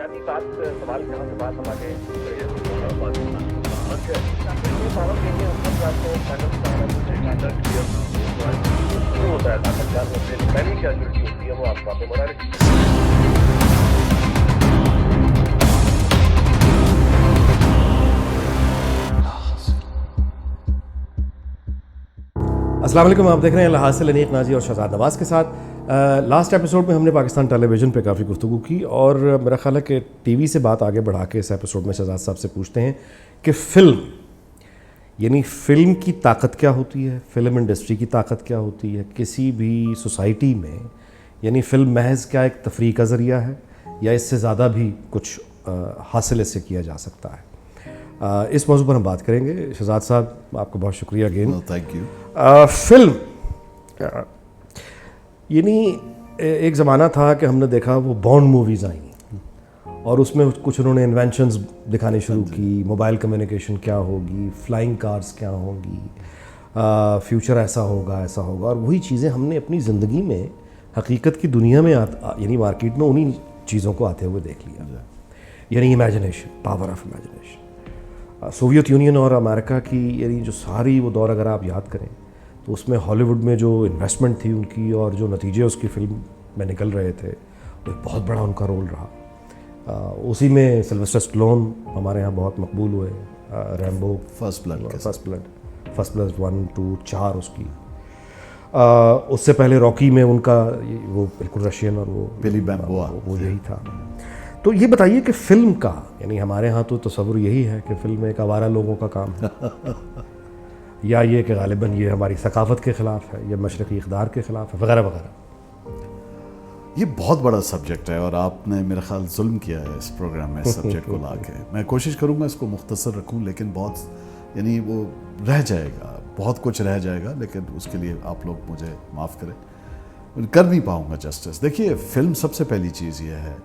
بنیادی بات سوال جہاں سے بات ہمارے پاکستان پاور کے لیے حکومت آپ کو شروع ہوتا ہے طاقتور ہوتے ہیں پہلی کیجولٹی ہوتی ہے وہ آپ واقع بنا رہے. السلام علیکم. آپ دیکھ رہے ہیں لحاظ سے لنیق ناجی اور شہزاد نواز کے ساتھ. لاسٹ ایپیسوڈ میں ہم نے پاکستان ٹیلی ویژن پہ کافی گفتگو کی اور میرا خیال ہے کہ ٹی وی سے بات آگے بڑھا کے اس ایپیسوڈ میں شہزاد صاحب سے پوچھتے ہیں کہ فلم یعنی فلم کی طاقت کیا ہوتی ہے, فلم انڈسٹری کی طاقت کیا ہوتی ہے کسی بھی سوسائٹی میں. یعنی فلم محض کیا ایک تفریح کا ذریعہ ہے یا اس سے زیادہ بھی کچھ حاصل اس سے کیا جا سکتا ہے. اس موضوع پر ہم بات کریں گے. شہزاد صاحب آپ کو بہت شکریہ اگین. Thank you. فلم یعنی ایک زمانہ تھا کہ ہم نے دیکھا وہ بانڈ موویز آئیں اور اس میں کچھ انہوں نے انوینشنز دکھانے شروع کی. موبائل کمیونیکیشن کیا ہوگی, فلائنگ کارز کیا ہوں گی, فیوچر ایسا ہوگا اور وہی چیزیں ہم نے اپنی زندگی میں حقیقت کی دنیا میں یعنی مارکیٹ میں انہی چیزوں کو آتے ہوئے دیکھ لیا. یعنی imagination, power of imagination. Soviet union اور امریکہ کی یعنی جو ساری وہ دور اگر آپ یاد کریں تو اس میں ہالی ووڈ میں جو انویسٹمنٹ تھی ان کی اور جو نتیجے اس کی فلم میں نکل رہے تھے وہ ایک بہت بڑا ان کا رول رہا. اسی میں سلویسٹر اسٹالون ہمارے یہاں بہت مقبول ہوئے. ریمبو, فرسٹ بلڈ 1 2 4 اس کی. اس سے پہلے راکی میں ان کا وہ بالکل رشین اور وہ بلی بیمبوا وہ یہی تھا. تو یہ بتائیے کہ فلم کا یعنی ہمارے ہاں تو تصور یہی ہے کہ فلم ایک آوارہ لوگوں کا کام ہے یا یہ کہ غالباً یہ ہماری ثقافت کے خلاف ہے یا مشرقی اقدار کے خلاف ہے وغیرہ وغیرہ. یہ بہت بڑا سبجیکٹ ہے اور آپ نے میرا خیال ظلم کیا ہے اس پروگرام میں اس سبجیکٹ کو لا کے. میں کوشش کروں گا اس کو مختصر رکھوں لیکن بہت یعنی وہ رہ جائے گا, بہت کچھ رہ جائے گا لیکن اس کے لیے آپ لوگ مجھے معاف کریں, کر نہیں پاؤں گا جسٹس. دیکھیے فلم سب سے پہلی چیز یہ ہے,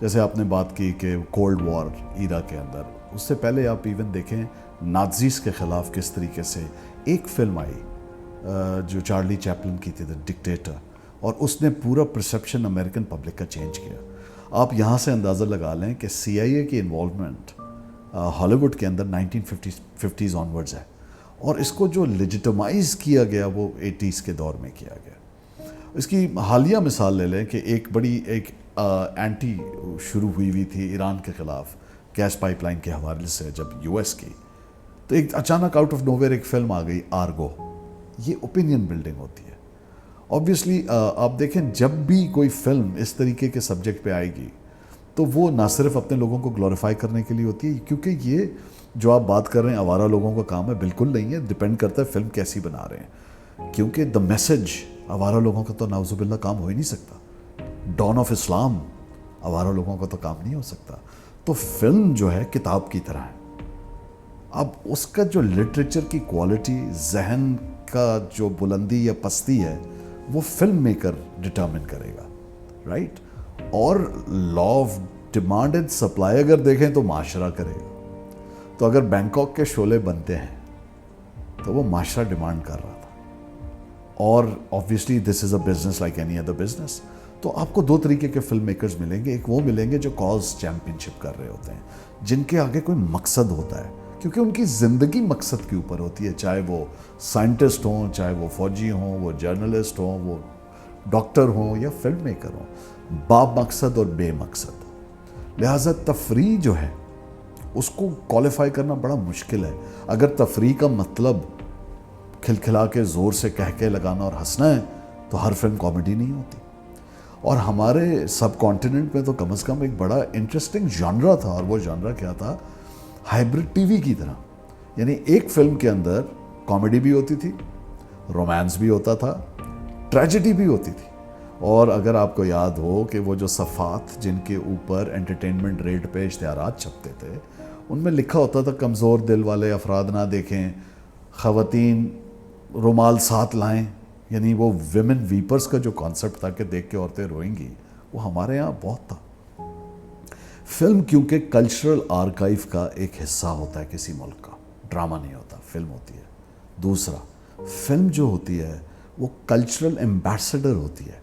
جیسے آپ نے بات کی کہ کولڈ وار ایرا کے اندر, اس سے پہلے آپ ایون دیکھیں نازیز کے خلاف کس طریقے سے ایک فلم آئی جو چارلی چیپلن کی تھی, دا ڈکٹیٹر, اور اس نے پورا پرسیپشن امریکن پبلک کا چینج کیا. آپ یہاں سے اندازہ لگا لیں کہ سی آئی اے کی انوالومنٹ ہالی ووڈ کے اندر 1950s آنورڈز ہے اور اس کو جو لیجیٹمائز کیا گیا وہ 80s کے دور میں کیا گیا. اس کی حالیہ مثال لے لیں کہ ایک بڑی ایک اینٹی شروع ہوئی تھی ایران کے خلاف گیس پائپ لائن کے حوالے سے جب یو ایس کی, تو ایک اچانک آؤٹ آف نو ویئر ایک فلم آ گئی آرگو. یہ اوپینین بلڈنگ ہوتی ہے. آبویسلی آپ دیکھیں جب بھی کوئی فلم اس طریقے کے سبجیکٹ پہ آئے گی تو وہ نہ صرف اپنے لوگوں کو گلوریفائی کرنے کے لیے ہوتی ہے, کیونکہ یہ جو آپ بات کر رہے ہیں آوارہ لوگوں کا کام ہے, بالکل نہیں ہے. ڈپینڈ کرتا ہے فلم کیسی بنا رہے ہیں, کیونکہ دا میسج آوارہ لوگوں کا تو نعوذ باللہ کام ہو ہی نہیں سکتا. ڈان آف اسلام آوارہ لوگوں کا تو کام نہیں ہو سکتا. تو فلم جو ہے کتاب کی طرح ہے. اب اس کا جو لٹریچر کی کوالٹی, ذہن کا جو بلندی یا پستی ہے وہ فلم میکر ڈٹرمن کرے گا, رائٹ. اور law of demand and supply اگر دیکھیں تو معاشرہ کرے گا. تو اگر بینکاک کے شعلے بنتے ہیں تو وہ معاشرہ ڈیمانڈ کر رہا تھا, اور obviously this is a business like any other business. تو آپ کو دو طریقے کے فلم میکرز ملیں گے. ایک وہ ملیں گے جو کاز چیمپئن شپ کر رہے ہوتے ہیں, جن کے آگے کوئی مقصد ہوتا ہے, کیونکہ ان کی زندگی مقصد کے اوپر ہوتی ہے, چاہے وہ سائنٹسٹ ہوں, چاہے وہ فوجی ہوں, وہ جرنلسٹ ہوں, وہ ڈاکٹر ہوں یا فلم میکر ہوں. با مقصد اور بے مقصد. لہٰذا تفریح جو ہے اس کو کوالیفائی کرنا بڑا مشکل ہے. اگر تفریح کا مطلب کھلکھلا کے زور سے کہہ کے لگانا اور ہنسنا ہے تو ہر فلم کامیڈی نہیں ہوتی. اور ہمارے سب کانٹیننٹ میں تو کم از کم ایک بڑا انٹرسٹنگ جانرا تھا, اور وہ جانرا کیا تھا, ہائبرڈ ٹی وی کی طرح. یعنی ایک فلم کے اندر کامیڈی بھی ہوتی تھی, رومانس بھی ہوتا تھا, ٹریجڈی بھی ہوتی تھی. اور اگر آپ کو یاد ہو کہ وہ جو صفحات جن کے اوپر انٹرٹینمنٹ ریٹ پہ اشتہارات چھپتے تھے ان میں لکھا ہوتا تھا کمزور دل والے افراد نہ دیکھیں, خواتین رومال ساتھ لائیں. یعنی وہ ویمن ویپرز کا جو کانسیپٹ تھا کہ دیکھ کے عورتیں روئیں گی, وہ ہمارے ہاں بہت تھا. فلم کیونکہ کلچرل آرکائیو کا ایک حصہ ہوتا ہے کسی ملک کا, ڈرامہ نہیں ہوتا, فلم ہوتی ہے. دوسرا, فلم جو ہوتی ہے وہ کلچرل ایمبیسڈر ہوتی ہے,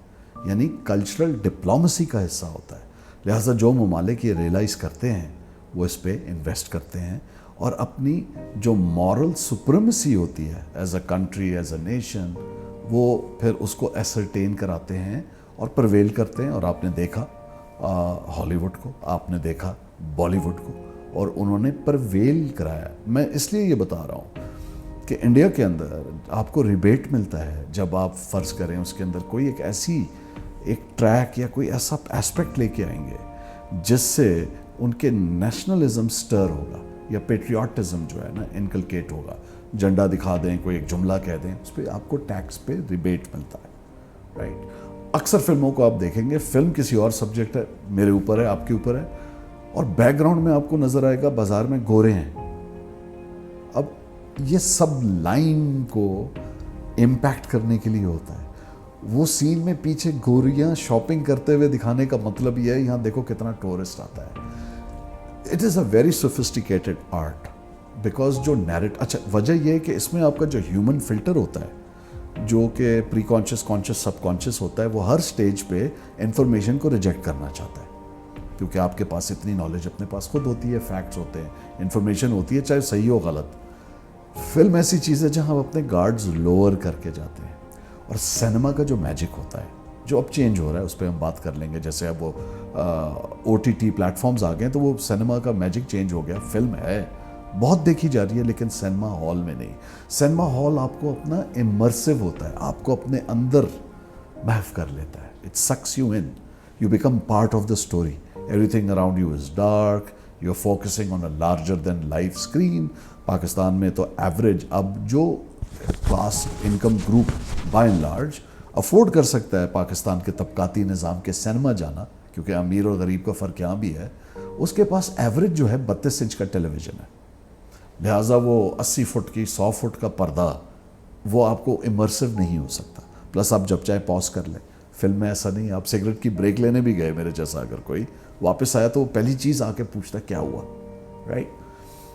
یعنی کلچرل ڈپلومیسی کا حصہ ہوتا ہے. لہٰذا جو ممالک یہ ریئلائز کرتے ہیں وہ اس پہ انویسٹ کرتے ہیں اور اپنی جو مورل سپریمیسی ہوتی ہے as a country, as a nation, وہ پھر اس کو ایسرٹین کراتے ہیں اور پرویل کرتے ہیں. اور آپ نے دیکھا ہالی ووڈ کو, آپ نے دیکھا بالی ووڈ کو, اور انہوں نے پرویل کرایا. میں اس لیے یہ بتا رہا ہوں کہ انڈیا کے اندر آپ کو ریبیٹ ملتا ہے جب آپ فرض کریں اس کے اندر کوئی ایک ایسی ایک ٹریک یا کوئی ایسا ایسپیکٹ لے کے آئیں گے جس سے ان کے نیشنلزم سٹر ہوگا یا پیٹریوٹزم جو ہے نا انکلکیٹ ہوگا. جھنڈا دکھا دیں, کوئی ایک جملہ کہہ دیں, اس پہ آپ کو ٹیکس پہ ریبیٹ ملتا ہے, رائٹ. اکثر فلموں کو آپ دیکھیں گے, فلم کسی اور سبجیکٹ ہے, میرے اوپر ہے, آپ کے اوپر ہے, اور بیک گراؤنڈ میں آپ کو نظر آئے گا بازار میں گورے ہیں. اب یہ سب لائن کو امپیکٹ کرنے کے لیے ہوتا ہے. وہ سین میں پیچھے گوریاں شاپنگ کرتے ہوئے دکھانے کا مطلب یہ ہے یہاں دیکھو کتنا ٹورسٹ آتا ہے. It is a very sophisticated art because جو اچھا وجہ یہ ہے کہ اس میں آپ کا جو ہیومن فلٹر ہوتا ہے, جو کہ پری کانشیس, کانشیس, سب کانشیس ہوتا ہے, وہ ہر سٹیج پہ انفارمیشن کو ریجیکٹ کرنا چاہتا ہے, کیونکہ آپ کے پاس اتنی نالج اپنے پاس خود ہوتی ہے, فیکٹس ہوتے ہیں, انفارمیشن ہوتی ہے, چاہے صحیح ہو غلط. فلم ایسی چیز ہے جہاں ہم اپنے گارڈز لوور کر کے جاتے ہیں. اور سینما کا جو میجک ہوتا ہے, جو اب چینج ہو رہا ہے, اس پہ ہم بات کر لیں گے. جیسے اب وہ O T T platforms آ گئے ہیں تو وہ سینما کا میجک چینج ہو گیا. فلم ہے بہت دیکھی جا رہی ہے لیکن سینما ہال میں نہیں. سینما ہال آپ کو اپنا امرسو ہوتا ہے, آپ کو اپنے اندر محو کر لیتا ہے. It sucks you in, you become part of the story. Everything around you is dark, you are focusing on a larger than life screen. Pakistan میں تو ایوریج اب جو class income group by and large afford کر سکتا ہے پاکستان کے طبقاتی نظام کے سینما جانا, کیونکہ امیر اور غریب کا فرق یہاں بھی ہے, اس کے پاس ایوریج جو ہے 32 انچ کا ٹیلی ویژن ہے. لہٰذا وہ 80 فٹ کی 100 فٹ کا پردہ وہ آپ کو امرسو نہیں ہو سکتا. پلس آپ جب چاہے پاز کر لیں. فلم میں ایسا نہیں, آپ سگریٹ کی بریک لینے بھی گئے میرے جیسا اگر کوئی واپس آیا تو وہ پہلی چیز آ کے پوچھتا کیا ہوا, right.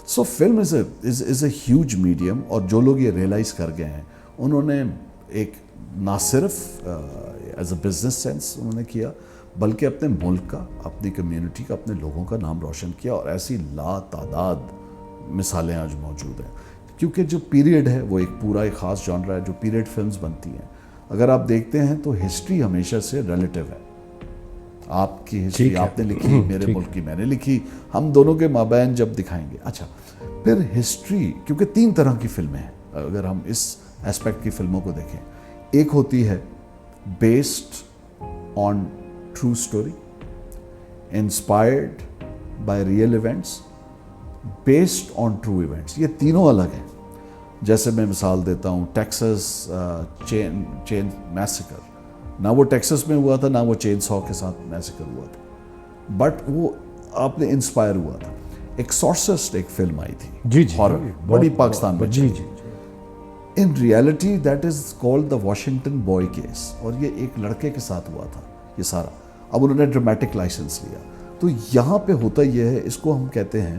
So film is a huge medium, اور جو لوگ یہ ریئلائز کر گئے ہیں انہوں نے ایک نہ صرف ایز اے بزنس سینس انہوں نے کیا, بلکہ اپنے ملک کا, اپنی کمیونٹی کا, اپنے لوگوں کا نام روشن کیا. اور ایسی لا تعداد مثالیں آج موجود ہیں, کیونکہ جو پیریڈ ہے وہ ایک پورا ایک خاص جانرا ہے. جو پیریڈ فلمز بنتی ہیں اگر آپ دیکھتے ہیں تو ہسٹری ہمیشہ سے ریلیٹیو ہے. آپ کی ہسٹری آپ نے لکھی, میرے ملک کی میں نے لکھی, ہم دونوں کے مابین جب دکھائیں گے. اچھا پھر ہسٹری, کیونکہ 3 طرح کی فلمیں ہیں اگر ہم اس ایسپیکٹ کی فلموں کو دیکھیں. ایک ہوتی ہے based on true story, inspired by real events, based on true events. یہ تینوں الگ ہیں. جیسے میں مثال دیتا ہوں ٹیکسس چین میسیکر, نہ وہ ٹیکسس میں ہوا تھا نہ وہ چین سو کے ساتھ میسیکر ہوا تھا, بٹ وہ آپ نے انسپائر ہوا تھا. ایکسورسسٹ ایک فلم آئی تھی, جی ہارر, بڑی پاکستان میں. جی جی in reality that is called the Washington boy case, اور یہ ایک لڑکے کے ساتھ ہوا تھا یہ سارا. اب انہوں نے ڈرامیٹک لائسنس لیا. تو یہاں پہ ہوتا یہ ہے, اس کو ہم کہتے ہیں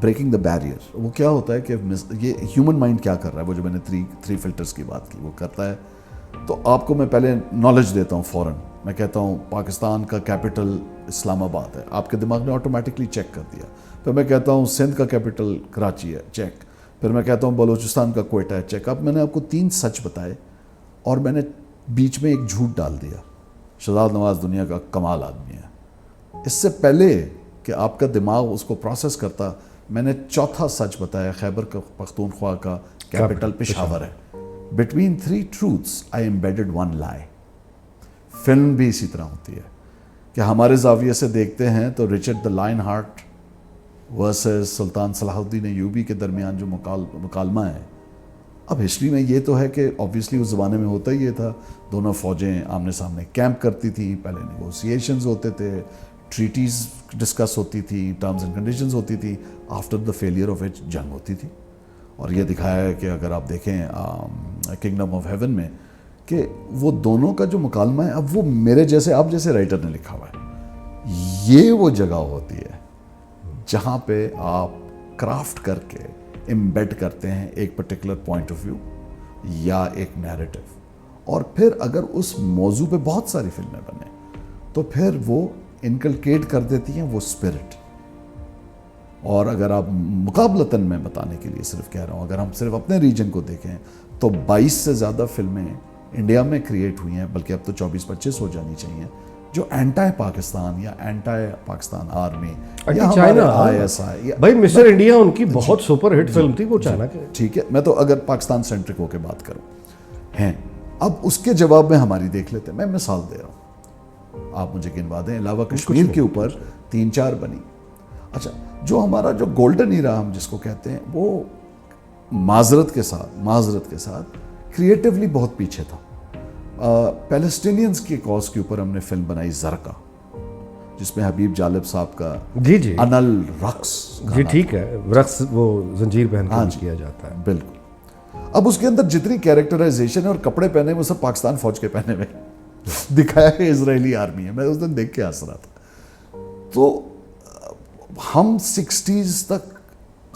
بریکنگ دا بیریئر. وہ کیا ہوتا ہے کہ یہ ہیومن مائنڈ کیا کر رہا ہے, وہ جو میں نے 3 فلٹرز کی بات کی وہ کرتا ہے. تو آپ کو میں پہلے نالج دیتا ہوں فوراً. میں کہتا ہوں پاکستان کا کیپٹل اسلام آباد ہے, آپ کے دماغ نے آٹومیٹکلی چیک کر دیا. پھر میں کہتا ہوں سندھ کا کیپٹل کراچی ہے, چیک. پھر میں کہتا ہوں بلوچستان کا کوئٹہ ہے, چیک. اب میں نے آپ کو 3 سچ بتائے اور میں نے بیچ میں ایک جھوٹ ڈال دیا. شہزاد نواز دنیا کا کمال آدمی ہے. اس سے پہلے کہ آپ کا دماغ اس کو پروسیس کرتا, میں نے 4تھا سچ بتایا, خیبر پختونخوا کا کیپٹل پشاور ہے. بٹوین 3 ٹروتھس آئی ایمبیڈڈ 1 لائی. فلم بھی اسی طرح ہوتی ہے کہ ہمارے زاویے سے دیکھتے ہیں تو Richard the Lionheart versus سلطان صلاح الدین ایوبی کے درمیان جو مکالمہ ہے. اب ہسٹری میں یہ تو ہے کہ آبویسلی اس زمانے میں ہوتا ہی یہ تھا, دونوں فوجیں آمنے سامنے کیمپ کرتی تھیں, پہلے نیگوسیشنز ہوتے تھے, ٹریٹیز ڈسکس ہوتی تھی, ٹرمز اینڈ کنڈیشنز ہوتی تھی, after the failure of it جنگ ہوتی تھی. اور یہ دکھایا ہے کہ اگر آپ دیکھیں کنگڈم آف ہیون میں کہ وہ دونوں کا جو مکالمہ ہے, اب وہ میرے جیسے آپ جیسے رائٹر نے لکھا ہوا ہے. یہ وہ جگہ ہوتی ہے جہاں پہ آپ کرافٹ کر کے امبیڈ کرتے ہیں ایک پرٹیکولر پوائنٹ آف ویو یا ایک نیریٹو. اور پھر اگر اس موضوع پہ بہت ساری فلمیں بنیں, تو پھر وہ انکلکیٹ کر دیتی ہیں وہ اسپرٹ. اور اگر آپ مقابلتاً میں بتانے کے لیے صرف کہہ رہا ہوں, اگر ہم صرف اپنے ریجن کو دیکھیں تو 22 سے زیادہ فلمیں انڈیا میں کریٹ ہوئی ہیں, بلکہ اب تو 24-25 ہو جانی چاہیے, جو اینٹائی پاکستان یا اینٹائی پاکستان آرمی یا ہمارے ISI. بھائی مسٹر انڈیا ان کی بہت سپر ہٹ فلم تھی وہ, چائنا کے. ٹھیک ہے, میں تو اگر پاکستان سینٹرک ہو کے بات کروں ہیں. اب اس کے جواب میں ہماری دیکھ لیتے ہیں. میں مثال دے رہا ہوں, آپ مجھے گنوا دیں. علاوہ کشمیر کے اوپر 3-4 بنی. اچھا, جو ہمارا جو گولڈن ایرا ہم جس کو کہتے ہیں, وہ معذرت کے ساتھ کریٹیولی بہت پیچھے تھا. پیلسٹینینز کے کاز کے اوپر ہم نے فلم بنائی زرقا, جس میں حبیب جالب صاحب کا جی انل رقص. جی ٹھیک ہے, رقص وہ زنجیر پہن کے کیا جاتا ہے. بالکل. اب اس کے اندر جتنی کیریکٹرائزیشن اور کپڑے پہنے وہ سب پاکستان فوج کے پہنے ہوئے دکھایا ہے اسرائیلی آرمی ہے. میں اس دن دیکھ کے ہنس رہا تھا. تو ہم 60s تک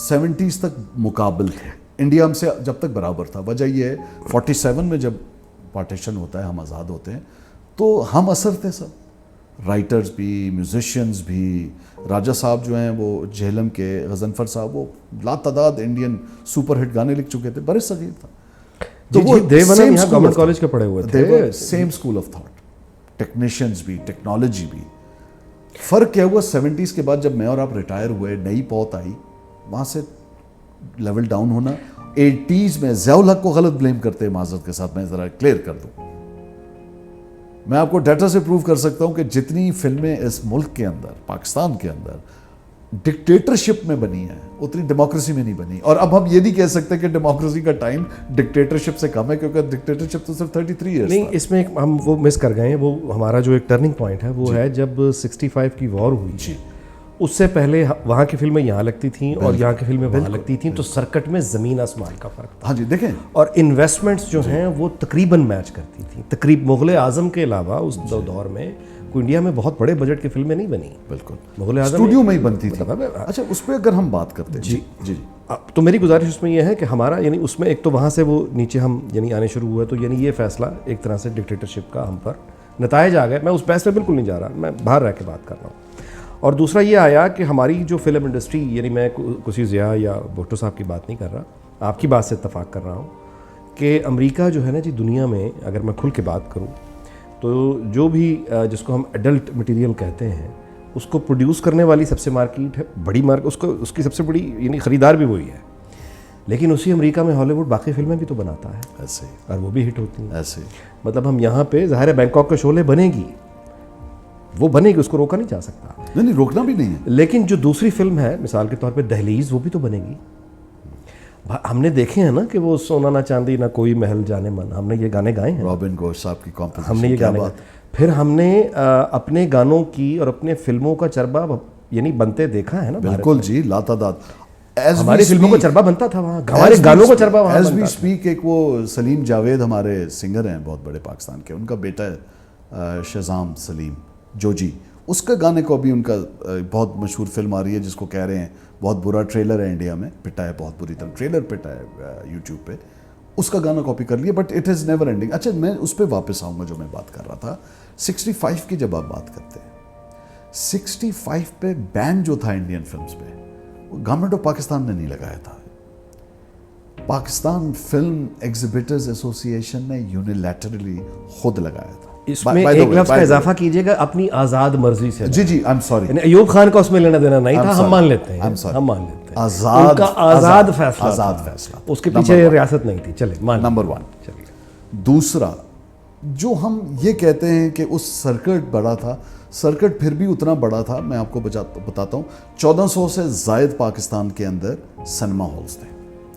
70s تک مقابل تھے. انڈیا ہم سے جب تک برابر تھا. وجہ یہ ہے 47 میں جب پارٹیشن ہوتا ہے, ہم آزاد ہوتے ہیں, تو ہم اثر تھے سب, رائٹرز بھی, میوزیشینز بھی. راجہ صاحب جو ہیں وہ جہلم کے, غضنفر صاحب وہ لا تعداد انڈین سپر ہٹ گانے لکھ چکے تھے, برے صغیر تھا. تو وہ دیوبند یہاں گورنمنٹ کالج کے پڑھے ہوئے تھے. Same school of thought, technicians بھی, ٹیکنالوجی بھی. فرق کیا ہوا 70s کے بعد جب میں اور آپ ریٹائر ہوئے, نئی پوت آئی, وہاں سے لیول ڈاؤن ہونا. 80s میں ضیاء الحق کو غلط بلیم کرتے ہیں, معذرت کے ساتھ میں ذرا کلیئر کر دوں. میں آپ کو ڈیٹا سے پروو کر سکتا ہوں کہ جتنی فلمیں اس ملک کے اندر, پاکستان کے اندر ڈکٹیٹرشپ میں بنی ہیں, اتنی ڈیموکریسی میں نہیں بنی. اور اب ہم یہ نہیں کہہ سکتے کہ ڈیموکریسی کا ٹائم ڈکٹیٹرشپ سے کم ہے, کیونکہ ڈکٹیٹرشپ تو صرف 33 ایئرس نہیں. اس میں ہم وہ مس کر گئے ہیں. وہ ہمارا جو ایک ٹرننگ پوائنٹ ہے وہ ہے جب 65 کی وار ہوئی. جی, اس سے پہلے وہاں کی فلمیں یہاں لگتی تھیں اور یہاں کی فلمیں وہاں لگتی تھیں, تو سرکٹ میں زمین آسمان کا فرق تھا. ہاں جی دیکھیں. اور انویسٹمنٹس جو ہیں وہ تقریباً میچ کرتی تھیں. مغل اعظم کے علاوہ اس دور میں کوئی انڈیا میں بہت بڑے بجٹ کی فلمیں نہیں بنی. بالکل, مغل اعظم اسٹوڈیو میں ہی بنتی تھی. اچھا, اس پہ اگر ہم بات کرتے ہیں. جی تو میری گزارش اس میں یہ ہے کہ ہمارا یعنی اس میں ایک تو وہاں سے وہ نیچے ہم یعنی آنے شروع ہوئے, تو یعنی یہ فیصلہ ایک طرح سے ڈکٹیٹرشپ کا ہم پر نتائج آ گئے. میں اس بحث میں بالکل نہیں جا رہا, میں باہر رہ کے بات کر رہا ہوں. اور دوسرا یہ آیا کہ ہماری جو فلم انڈسٹری, یعنی میں کسی ضیاء یا بھٹو صاحب کی بات نہیں کر رہا, آپ کی بات سے اتفاق کر رہا ہوں کہ امریکہ جو ہے نا جی, دنیا میں اگر میں کھل کے بات کروں تو جو بھی جس کو ہم ایڈلٹ مٹیریل کہتے ہیں, اس کو پروڈیوس کرنے والی سب سے مارکیٹ ہے, بڑی مارکیٹ, اس کی سب سے بڑی یعنی خریدار بھی وہی ہے. لیکن اسی امریکہ میں ہالی ووڈ باقی فلمیں بھی تو بناتا ہے ایسے, اور وہ بھی ہٹ ہوتی ہیں ایسے. مطلب ہم یہاں پہ ظاہر ہے بینکاک کے شعلے بنے گی, وہ بنے گی, اس کو روکا نہیں جا سکتا. نہیں, روکنا بھی نہیں ہے. لیکن جو دوسری فلم ہے مثال کے طور پہ دہلیز, وہ بھی تو بنے گی. ہم نے دیکھے ہیں نا کہ وہ سونا نہ چاندی نہ کوئی محل جانے من, ہم نے یہ گانے گائے ہیں. رابن گوش صاحب کی کمپوزیشن, ہم نے یہ گانے گائے. پھر ہم نے اپنے گانوں کی اور اپنے فلموں کا چربا یعنی بنتے دیکھا ہے نا. بالکل جی, لا تعداد. ہماری فلموں کا چربا بنتا تھا وہاں, ہمارے گانوں کا چربا وہاں ایز بنتا وی تھا. اسپیک ایک وہ سلیم جاوید ہمارے سنگر ہیں بہت بڑے پاکستان کے, ان کا بیٹا ہے شہزام سلیم جوجی, اس کا گانے کو ابھی ان کا بہت مشہور فلم آ رہی ہے جس کو کہہ رہے ہیں بہت برا ٹریلر ہے انڈیا میں, پٹا ہے بہت بری طرح, ٹریلر پٹا ہے یوٹیوب پہ, اس کا گانا کاپی کر لیا, but it is never ending. اچھا, میں اس پہ واپس آؤں گا جو میں بات کر رہا تھا. 65 کی جب آپ بات کرتے ہیں, 65 پہ بین جو تھا انڈین فلمز پہ, وہ گورنمنٹ آف پاکستان نے نہیں لگایا تھا. پاکستان فلم ایگزیبٹرز ایسوسی ایشن نے یونیلیٹرلی خود لگایا تھا. اس میں ایک لفظ کا اضافہ کیجیے گا, اپنی آزاد مرضی سے. جی جی, آئی ایم سوری, یعنی ایوب خان کا اس میں لینا دینا نہیں تھا, ہم مان لیتے ہیں, ہم مان لیتے ہیں. آزاد, آزاد فیصلہ, آزاد فیصلہ, اس کے پیچھے ریاست نہیں تھی. چلے نمبر 1. دوسرا, جو ہم یہ کہتے ہیں کہ اس سرکٹ بڑا تھا, سرکٹ پھر بھی اتنا بڑا تھا. میں آپ کو بتاتا ہوں, 1400 سے زائد پاکستان کے اندر سنیما ہالز تھے.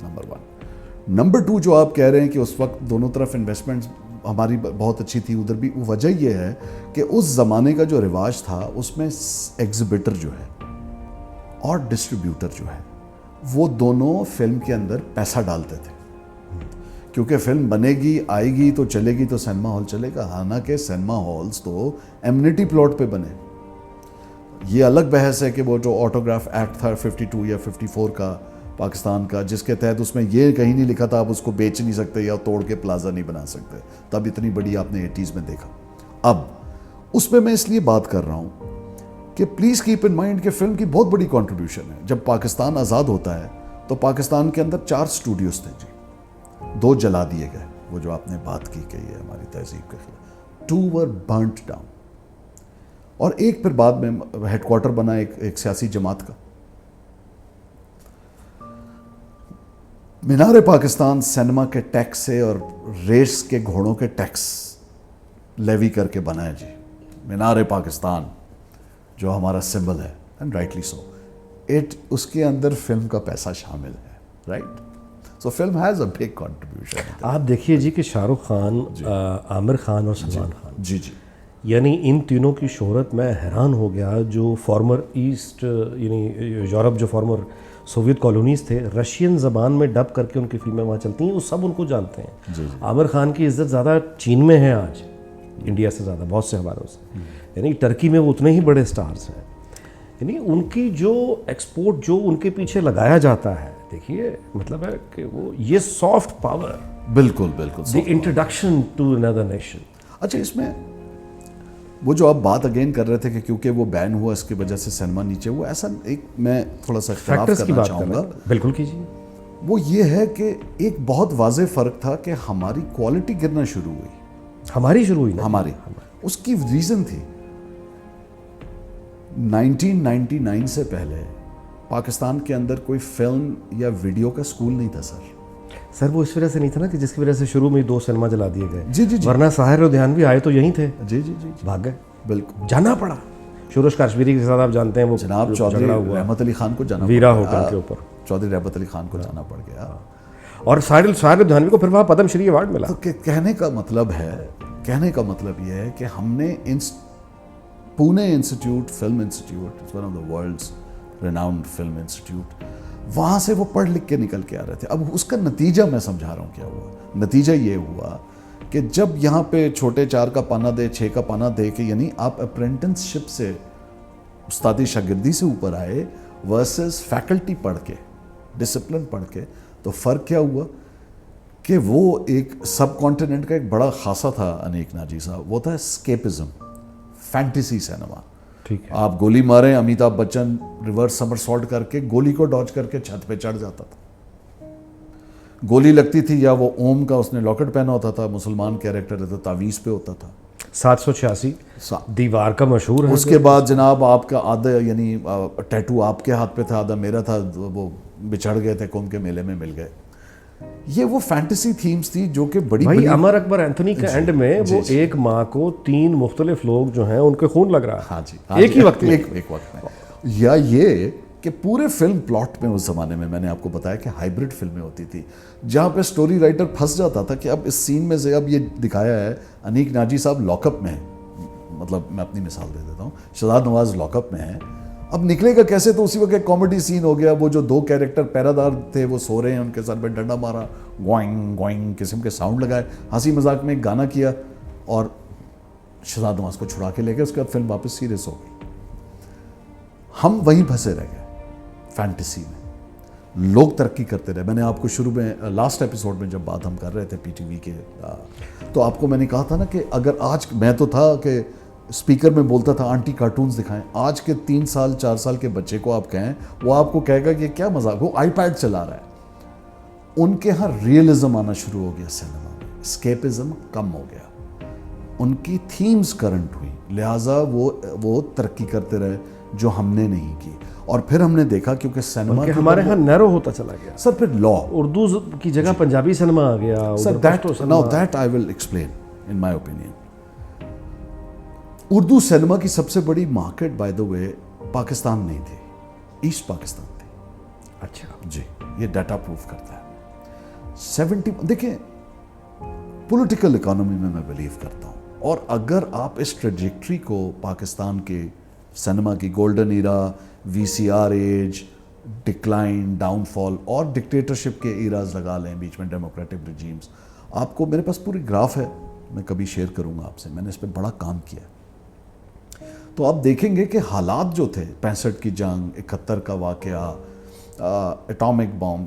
نمبر 1. نمبر 2, جو آپ کہہ رہے ہیں کہ اس وقت دونوں طرف انویسٹمنٹ ہماری بہت اچھی تھی, ادھر بھی. وجہ یہ ہے کہ اس زمانے کا جو رواج تھا اس میں ایگزیبٹر جو ہے اور ڈسٹریبیوٹر جو ہے وہ دونوں فلم کے اندر پیسہ ڈالتے تھے, کیونکہ فلم بنے گی, آئے گی تو چلے گی تو سینما ہال چلے گا. حالانکہ سینما ہالز تو ایمنیٹی پلاٹ پہ بنے. یہ الگ بحث ہے کہ وہ جو آٹوگراف ایکٹ تھا 52 یا 54 کا پاکستان کا, جس کے تحت اس میں یہ کہیں نہیں لکھا تھا آپ اس کو بیچ نہیں سکتے یا توڑ کے پلازا نہیں بنا سکتے. تب اتنی بڑی آپ نے 80s میں دیکھا. اب اس پہ میں اس لیے بات کر رہا ہوں کہ پلیز کیپ ان مائنڈ کہ فلم کی بہت بڑی کنٹریبیوشن ہے. جب پاکستان آزاد ہوتا ہے تو پاکستان کے اندر 4 اسٹوڈیوز تھے جی, 2 جلا دیے گئے, وہ جو آپ نے بات کی کہ یہ ہماری تہذیب کے خلاف, 2 were burnt down, اور ایک پھر بعد میں ہیڈ کوارٹر بنا ایک سیاسی جماعت کا. مینار پاکستان سینما کے ٹیکس سے اور ریس کے گھوڑوں کے ٹیکس لیوی کر کے بنا ہے جی. مینار پاکستان جو ہمارا سمبل ہے, اینڈ رائٹلی سو, اس کے اندر فلم کا پیسہ شامل ہے, right. So film has a big contribution. آپ دیکھیے جی کہ شاہ رخ خان, عامر خان اور سلمان خان, جی جی, یعنی ان تینوں کی شہرت, میں حیران ہو گیا. جو فارمر ایسٹ یعنی یورپ, جو فارمر سوویت کالونیز تھے, رشین زبان میں ڈب کر کے ان کی فلمیں وہاں چلتی ہیں, وہ سب ان کو جانتے ہیں. عامر خان کی عزت زیادہ چین میں ہے آج انڈیا سے زیادہ, بہت سے حوالوں سے. یعنی ٹرکی میں وہ اتنے ہی بڑے سٹارز ہیں. یعنی ان کی جو ایکسپورٹ جو ان کے پیچھے لگایا جاتا ہے, دیکھیے مطلب ہے کہ وہ یہ سافٹ پاور, بالکل بالکل, دی انٹروڈکشن ٹو اندر نیشن. اچھا, اس میں وہ جو آپ بات اگین کر رہے تھے کہ کیونکہ وہ بین ہوا اس کی وجہ سے سینما نیچے ہوا, ایسا ایک میں تھوڑا سا اختلاف کرنا چاہوں گا. بالکل کیجیے. وہ یہ ہے کہ ایک بہت واضح فرق تھا کہ ہماری کوالٹی گرنا شروع ہوئی. ہماری شروع ہوئی, ہماری, اس کی ریزن تھی 1999 سے پہلے پاکستان کے اندر کوئی فلم یا ویڈیو کا سکول نہیں تھا سر. وہ اس وجہ سے نہیں تھا نا کہ جس کی وجہ سے شروع میں 2 سینما جلا دیے گئے. جی جی جی, ورنہ ساحر اور دھیانوی آئے تو یہیں تھے. جی جی جی, بھاگ گئے, بالکل جانا پڑا. شورش کاشمیری کے ساتھ آپ جانتے ہیں وہ جناب چودھری رحمت علی خان کو جانا ویرا ہو کر کے اوپر, چودھری رحمت علی خان کو جانا پڑ گیا. اور ساحر دھیانوی کو پھر وہاں پدم شری ایوارڈ ملا. تو کہنے کا مطلب یہ ہے کہ ہم نے Pune institute, film institute, it's one of the world's renowned film institute, وہاں سے وہ پڑھ لکھ کے نکل کے آ رہے تھے. اب اس کا نتیجہ میں سمجھا رہا ہوں کیا ہوا. نتیجہ یہ ہوا کہ جب یہاں پہ چھوٹے 4 کا پانا دے, 6 کا پانا دے کے, یعنی آپ اپرینٹنسشپ سے, استادی شاگردی سے اوپر آئے ورسز فیکلٹی پڑھ کے, ڈسپلن پڑھ کے, تو فرق کیا ہوا کہ وہ ایک سب کانٹیننٹ کا ایک بڑا خاصا تھا انیک ناجی صاحب, وہ تھا اسکیپزم, فینٹیسی سینما. ٹھیک ہے, آپ گولی ماریں, امیتابھ بچن ریورس سمرسالٹ کر کے گولی کو ڈاج کر کے چھت پہ چڑھ جاتا تھا. گولی لگتی تھی یا وہ اوم کا اس نے لاکٹ پہنا ہوتا تھا, مسلمان کیریکٹر رہتا, تعویذ پہ ہوتا تھا. 786 دیوار کا مشہور ہے. اس کے بعد جناب آپ کا آدھا یعنی ٹیٹو آپ کے ہاتھ پہ تھا, آدھا میرا تھا, وہ بچھڑ گئے تھے, کمبھ کے میلے میں مل گئے. یہ وہ فینٹیسی تھیمز تھی جو کہ بڑی بھائی امر اکبر اینتھونی کے اینڈ میں وہ ایک ماں کو 3 مختلف لوگ جو ہیں ان کے خون لگ رہا ہے. ہاں جی, ایک ہی وقت میں, ایک وقت میں. یا یہ کہ پورے فلم پلاٹ میں اس زمانے میں نے آپ کو بتایا کہ ہائبرڈ فلمیں ہوتی تھی, جہاں پہ سٹوری رائٹر پھنس جاتا تھا کہ اب اس سین میں سے اب یہ دکھایا ہے انیک ناجی صاحب لاک اپ میں ہیں, مطلب میں اپنی مثال دے دیتا ہوں, شہزاد نواز لاک اپ میں ہیں, اب نکلے گا کیسے؟ تو اسی وقت ایک کامیڈی سین ہو گیا, وہ جو 2 کیریکٹر پیرادار تھے وہ سو رہے ہیں, ان کے سر پہ ڈنڈا مارا, گوائنگ گوائنگ قسم کے ساؤنڈ لگائے, ہنسی مذاق میں ایک گانا کیا اور شہزاد نواز کو چھڑا کے لے گئے. اس کے بعد فلم واپس سیریس ہو گئی. ہم وہیں پھنسے رہ گئے فینٹیسی میں. لوگ ترقی کرتے رہے. میں نے آپ کو شروع میں لاسٹ ایپیسوڈ میں جب بات ہم کر رہے تھے پی ٹی وی کے, تو آپ کو میں نے کہا تھا نا کہ اگر آج میں تو تھا کہ اسپیکر میں بولتا تھا آنٹی کارٹونز دکھائیں, آج کے 3 سال 4 سال کے بچے کو آپ کہیں, وہ آپ کو کہے گا کہ کیا مذاق, وہ آئی پیڈ چلا رہا ہے. ان کے ہاں ریئلزم آنا شروع ہو گیا سینما میں, اسکیپزم کم ہو گیا, ان کی تھیمز کرنٹ ہوئی, لہٰذا وہ ترقی کرتے رہے جو ہم نے نہیں کی. اور پھر ہم نے دیکھا کیونکہ سینما ہمارے ہاں نیرو ہوتا چلا گیا سر. پھر لا, اردو کی جگہ پنجابی سینما آ گیا sir. That I will explain in my opinion. Urdu cinema کی سب سے بڑی market by the way Pakistan نہیں تھی, ایسٹ پاکستان تھی. اچھا جی, یہ ڈیٹا پروف کرتا ہے. 70 دیکھیں, پولیٹیکل اکانومی میں بلیو کرتا ہوں, اور اگر آپ اس ٹریجیکٹری کو پاکستان کے سینما کی گولڈن ایرا, وی C R age, decline, down فال اور ڈکٹیٹرشپ کے ایراز لگا لیں, بیچ میں ڈیموکریٹک رجیمز, آپ کو میرے پاس پوری گراف ہے, میں کبھی شیئر کروں گا آپ سے, میں نے اس پہ بڑا کام کیا. تو آپ دیکھیں گے کہ حالات جو تھے, 65 کی جنگ, 71 کا واقعہ, atomic bomb,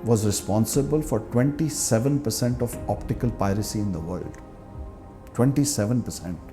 was responsible for 27% of optical piracy in the world. 27%.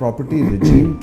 property regime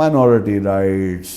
Minority rights,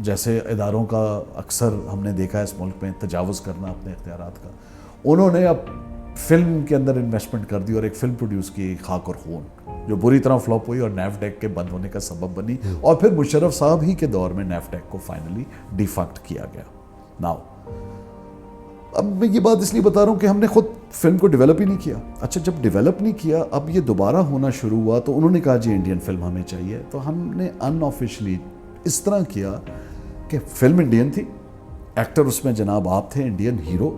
جیسے اداروں کا اکثر ہم نے دیکھا ہے اس ملک میں تجاوز کرنا اپنے اختیارات کا, انہوں نے اب فلم کے اندر انویسٹمنٹ کر دی اور ایک فلم پروڈیوس کی, خاک اور خون, جو بری طرح فلاپ ہوئی اور نیفڈیک کے بند ہونے کا سبب بنی, اور پھر مشرف صاحب ہی کے دور میں نیفڈیک کو فائنلی ڈیفیکٹ کیا گیا. ناؤ اب میں یہ بات اس لیے بتا رہا ہوں کہ ہم نے خود فلم کو ڈیولپ ہی نہیں کیا. اچھا جب ڈیولپ نہیں کیا, اب یہ دوبارہ ہونا شروع ہوا تو انہوں نے کہا جی انڈین فلم ہمیں چاہیے, تو ہم نے ان آفیشلی اس طرح کیا کہ فلم انڈین تھی, ایکٹر اس میں جناب آپ تھے, انڈین ہیرو,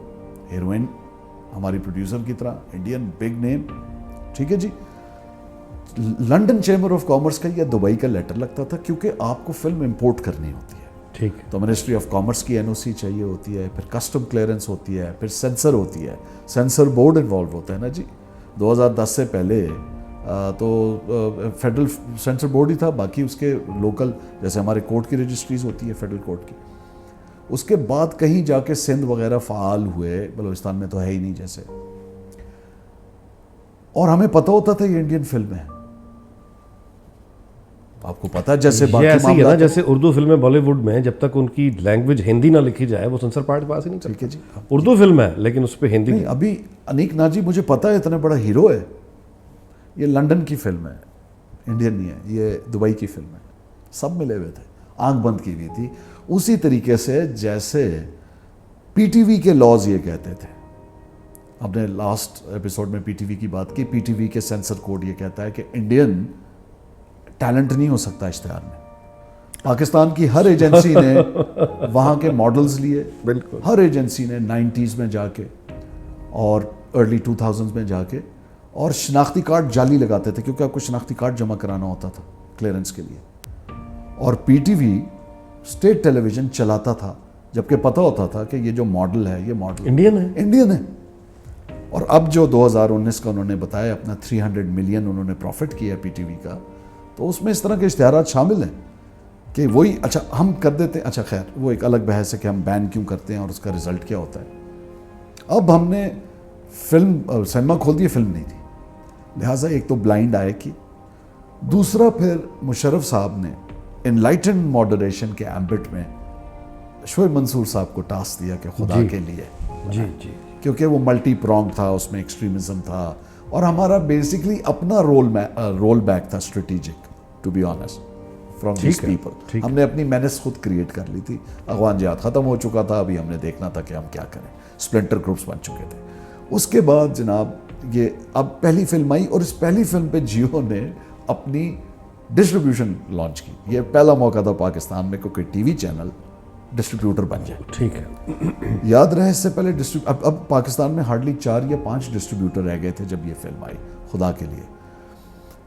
ہیروئن ہماری پروڈیوسر کی طرح انڈین بگ نیم, ٹھیک ہے جی. لنڈن چیمبر آف کامرس کا یا دبئی کا لیٹر لگتا تھا, کیونکہ آپ کو فلم امپورٹ کرنی ہوتی ہے, ٹھیک, تو منسٹری آف کامرس کی این او سی چاہیے ہوتی ہے, پھر کسٹم کلیئرنس ہوتی ہے, پھر سینسر ہوتی ہے, سینسر بورڈ انوالو ہوتا ہے نا جی. 2010 سے پہلے تو فیڈرل سینسر بورڈ ہی تھا, باقی اس کے لوکل جیسے ہمارے کورٹ کی رجسٹریز ہوتی ہے فیڈرل کورٹ کی, اس کے بعد کہیں جا کے سندھ وغیرہ فعال ہوئے, بلوچستان میں تو ہے ہی نہیں جیسے, اور ہمیں پتہ ہوتا تھا یہ انڈین فلم ہے. آپ کو پتا جیسے باقی ایسے ہی ہے نا, معاملات, جیسے اردو فلمیں بالی ووڈ میں جب تک ان کی لینگویج ہندی نہ لکھی جائے وہ سینسر پارٹ پاس ہی نہیں ٹھیک کرتا. ہے جی. اردو فلم ہے لیکن اس پہ ہندی نہیں, ابھی انیک ناجی مجھے پتا ہے اتنا بڑا ہیرو ہے, یہ لنڈن کی فلم ہے, انڈین نہیں ہے, یہ دبئی کی فلم ہے, سب ملے ہوئے تھے, آنکھ بند کی ہوئی تھی. اسی طریقے سے جیسے پی ٹی وی کے لاز یہ کہتے تھے, ہم نے لاسٹ ایپیسوڈ میں پی ٹی وی کی بات کی, پی ٹی وی کے سینسر کوڈ یہ کہتا ہے کہ انڈین ٹیلنٹ نہیں ہو سکتا اشتہار میں. پاکستان کی ہر ایجنسی نے وہاں کے ماڈلز لیے, بالکل ہر ایجنسی نے 90s میں جا کے اور ارلی 2000s میں جا کے, اور شناختی کارڈ جعلی لگاتے تھے کیونکہ آپ کو شناختی کارڈ جمع کرانا ہوتا تھا کلیئرنس کے لیے, اور پی ٹی وی اسٹیٹ ٹیلی ویژن چلاتا تھا جبکہ پتہ ہوتا تھا کہ یہ جو ماڈل ہے یہ ماڈل انڈین ہے. اور اب جو 2019 کا انہوں نے بتایا اپنا 300 ملین انہوں نے پروفٹ کیا پی ٹی وی کا, تو اس میں اس طرح کے اشتہارات شامل ہیں کہ وہی اچھا ہم کر دیتے ہیں. اچھا خیر وہ ایک الگ بحث ہے کہ ہم بین کیوں کرتے ہیں اور اس کا رزلٹ کیا ہوتا ہے. اب ہم نے فلم سنیما کھول دی, فلم نہیں تھی, لہٰذا ایک تو بلائنڈ آئے کی, دوسرا پھر مشرف صاحب نے انلائٹنڈ ماڈریشن کے ایمبٹ میں شعیب منصور صاحب کو ٹاسک دیا کہ خدا کے لیے, جی جی, کیونکہ وہ ملٹی پرونگ تھا, اس میں ایکسٹریمزم تھا, اور ہمارا بیسکلی اپنا رول بیک تھا strategic, to be honest, from these people. ہم نے اپنی مینس خود کریٹ کر لی تھی. افغان جہاد ختم ہو چکا تھا, ابھی ہم نے دیکھنا تھا کہ ہم کیا کریں, اسپلنٹر گروپس بن چکے تھے. اس کے بعد جناب یہ اب پہلی فلم آئی, اور اس پہلی فلم پہ جیو نے اپنی ڈسٹریبیوشن لانچ کی. یہ پہلا موقع تھا پاکستان میں کوئی ٹی وی چینل ڈسٹریبیوٹر بن جائے. ٹھیک ہے, یاد رہے اس سے پہلے اب پاکستان میں ہارڈلی 4 یا 5 ڈسٹریبیوٹر رہ گئے تھے جب یہ فلم آئی, خدا کے لیے.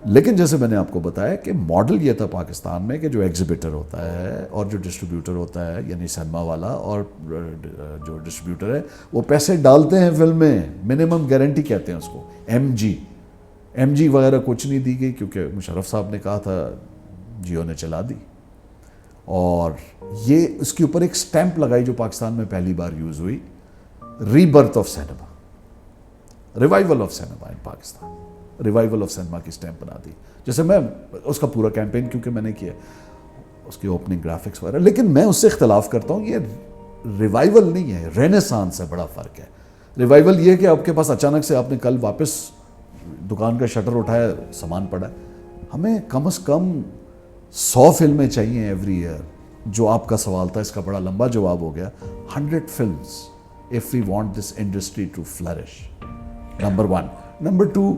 لیکن جیسے میں نے آپ کو بتایا کہ ماڈل یہ تھا پاکستان میں کہ جو ایگزیبیٹر ہوتا ہے اور جو ڈسٹریبیوٹر ہوتا ہے, یعنی سینما والا اور جو ڈسٹریبیوٹر ہے, وہ پیسے ڈالتے ہیں فلم میں, منیمم گارنٹی کہتے ہیں اس کو, ایم جی وغیرہ کچھ نہیں دی گئی کیونکہ مشرف صاحب نے کہا تھا, جیو نے چلا دی. اور یہ اس کے اوپر ایک سٹیمپ لگائی جو پاکستان میں پہلی بار یوز ہوئی, rebirth of cinema, revival of cinema in Pakistan, revival of cinema کی سٹیمپ بنا دی. جیسے میں اس کا پورا کیمپین کیونکہ میں نے کیا, اس کی اوپننگ گرافکس وغیرہ, لیکن میں اس سے اختلاف کرتا ہوں, یہ ریوائول نہیں ہے, رینیسانس ہے, بڑا فرق ہے. ریوائول یہ کہ آپ کے پاس اچانک سے آپ نے کل واپس دکان کا شٹر اٹھایا, سامان پڑا ہے. ہمیں کم از کم 100 فلمیں چاہیے ایوری ایئر. جو آپ کا سوال تھا اس کا بڑا لمبا جواب ہو گیا. 100 films if we want this industry to flourish. Number 1. Number 2,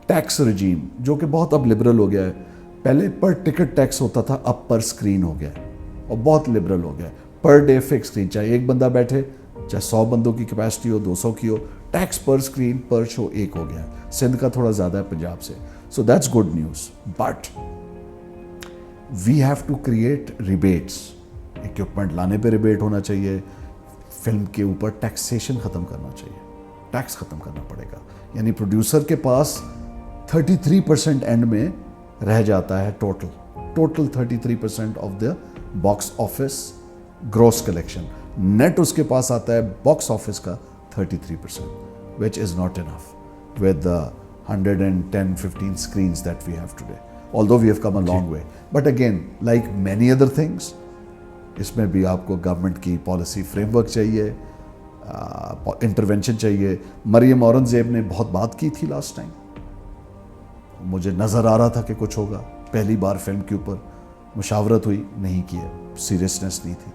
tax regime جو کہ بہت اب لبرل ہو گیا ہے. پہلے پر ٹکٹ ٹیکس ہوتا تھا, اب پر اسکرین ہو گیا ہے اور بہت لبرل ہو گیا ہے. پر ڈے فکس اسکرین, چاہے ایک بندہ بیٹھے, چاہے 100 بندوں کی کیپیسٹی ہو, 200 کی ہو, ٹیکس پر اسکرین پر شو ایک ہو گیا ہے. سندھ کا تھوڑا زیادہ ہے پنجاب سے, so that's good news. But we have to create rebates. Equipment لانے پہ ریبیٹ ہونا چاہیے, فلم کے اوپر ٹیکسیشن ختم کرنا چاہیے, ٹیکس ختم کرنا پڑے گا. یعنی پروڈیوسر کے پاس 33% اینڈ میں رہ جاتا ہے, total 33% of the box office gross collection. Net اس کے پاس آتا ہے باکس آفس کا 33%, which is not enough with the 110-15 screens that we have today. Although we have come a long way. But again, like many other things, اس میں بھی آپ کو گورنمنٹ کی پالیسی فریم ورک چاہیے, انٹرونشن چاہیے. مریم اورنگزیب نے بہت بات کی تھی لاسٹ ٹائم, مجھے نظر آ رہا تھا کہ کچھ ہوگا. پہلی بار فلم کے اوپر مشاورت ہوئی, نہیں کی ہے, سیریسنس نہیں تھی.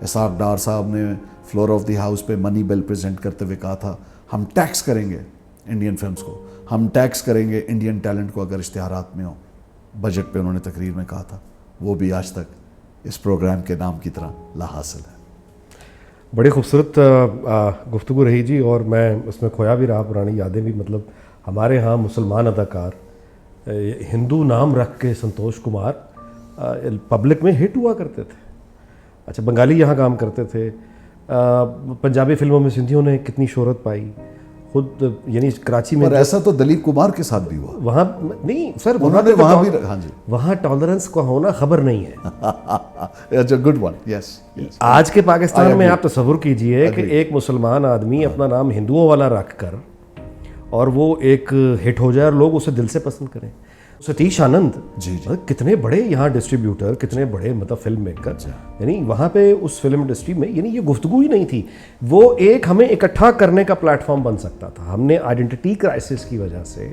اسحاق ڈار صاحب نے فلور آف دی ہاؤس پہ منی بل پریزنٹ کرتے ہوئے کہا تھا ہم ٹیکس کریں گے انڈین فلمز کو, ہم ٹیکس کریں گے انڈین ٹیلنٹ کو اگر اشتہارات میں ہو. بجٹ پہ انہوں نے تقریر میں کہا تھا, وہ بھی آج تک اس پروگرام کے نام کی طرح لا حاصل ہے. بڑی خوبصورت گفتگو رہی جی, اور میں اس میں کھویا بھی رہا پرانی یادیں بھی. مطلب ہمارے ہاں مسلمان اداکار ہندو نام رکھ کے سنتوش کمار پبلک میں ہٹ ہوا کرتے تھے. اچھا بنگالی یہاں کام کرتے تھے, پنجابی فلموں میں سندھیوں نے کتنی شہرت پائی خود, یعنی کراچی میں. اور ایسا تو دلیپ کمار کے ساتھ بھی ہوا. وہاں نہیں سر, انہوں نے وہاں بھی, ہاں جی, وہاں ٹالرنس کا ہونا خبر نہیں ہے. اچھا گڈ ون, یس. آج کے پاکستان میں آپ تصور کیجئے کہ ایک مسلمان آدمی اپنا نام ہندوؤں والا رکھ کر اور وہ ایک ہٹ ہو جائے اور لوگ اسے دل سے پسند کریں. ستیش آنند جی کتنے بڑے یہاں ڈسٹریبیوٹر, کتنے بڑے مطلب فلم میکر, یعنی وہاں پہ اس فلم انڈسٹری میں یعنی یہ گفتگو ہی نہیں تھی. وہ ایک ہمیں اکٹھا کرنے کا پلیٹ فارم بن سکتا تھا. ہم نے آئیڈینٹی کرائسس کی وجہ سے,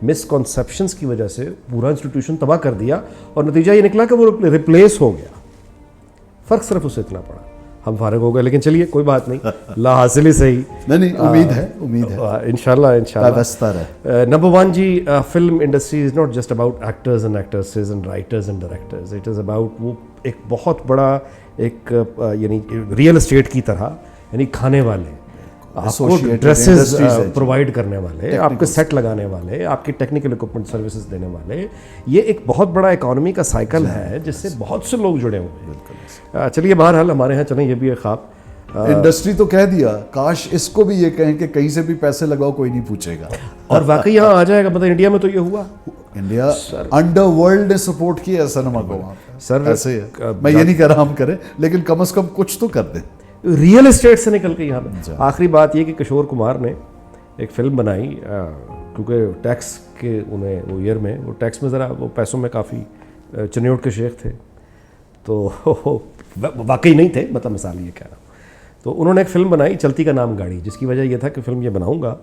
مس کنسیپشنس کی وجہ سے پورا انسٹیٹیوشن تباہ کر دیا, اور نتیجہ یہ نکلا کہ وہ ریپلیس ہو گیا. فرق صرف اسے اتنا پڑا, ہم فارغ ہو گئے. لیکن چلیے کوئی بات نہیں, لا حاصل ہی صحیح. نہیں امید ہے, امید ہے انشاءاللہ. نمبر ون جی, film industry is not just about actors and actresses and writers and directors. It is about, وہ ایک بہت بڑا ایک یعنی ریئل اسٹیٹ کی طرح, یعنی کھانے والے, آپ کو ڈریسز پرووائڈ کرنے والے, آپ کے سیٹ لگانے والے, آپ کی ٹیکنیکل اکوپمنٹ سروسز دینے والے. یہ ایک بہت بڑا اکانومی کا سائیکل ہے جس سے بہت سے لوگ جڑے ہوئے ہیں. چلیے بہرحال ہمارے ہاں چلیں, یہ بھی ایک خواب. انڈسٹری تو کہہ دیا, کاش اس کو بھی یہ کہیں کہ کہیں سے بھی پیسے لگاؤ کوئی نہیں پوچھے گا. اور واقعی یہاں آ جائے گا. مطلب انڈیا میں تو یہ ہوا, انڈیا انڈر ورلڈ نے سپورٹ کیا ہے سنیما کو. سر ایسے میں یہ نہیں کہہ رہا ہم کریں, لیکن کم از کم کچھ تو کر دیں. ریئل اسٹیٹ سے نکل کے یہاں پہ. آخری بات یہ کہ کشور کمار نے ایک فلم بنائی, کیونکہ ٹیکس کے انہیں وہ ایئر میں, وہ ٹیکس میں ذرا وہ پیسوں میں کافی چنیوٹ کے شیخ تھے, تو واقعی نہیں تھے, مطلب مثال یہ کہہ رہا ہوں. تو انہوں نے ایک فلم بنائی چلتی کا نام گاڑی, جس کی وجہ یہ تھا کہ فلم یہ بناؤں گا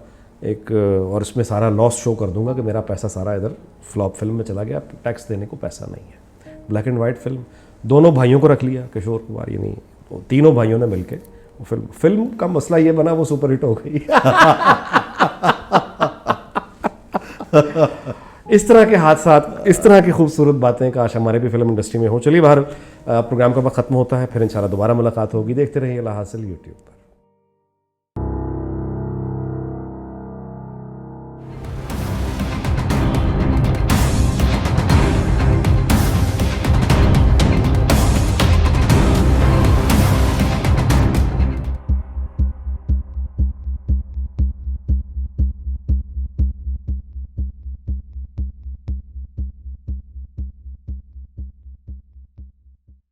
ایک, اور اس میں سارا لاس شو کر دوں گا کہ میرا پیسہ سارا ادھر فلاپ فلم میں چلا گیا, ٹیکس دینے کو پیسہ نہیں ہے. بلیک اینڈ وائٹ فلم, دونوں بھائیوں کو رکھ لیا, کشور کمار یعنی تینوں بھائیوں نے مل کے وہ فلم کا مسئلہ یہ بنا وہ سپر ہٹ ہو گئی. اس طرح کے حادثات, اس طرح کی خوبصورت باتیں کاش ہمارے بھی فلم انڈسٹری میں ہوں. چلیے باہر پروگرام کا وقت ختم ہوتا ہے, پھر انشاءاللہ دوبارہ ملاقات ہوگی. دیکھتے رہیے لا حاصل یوٹیوب.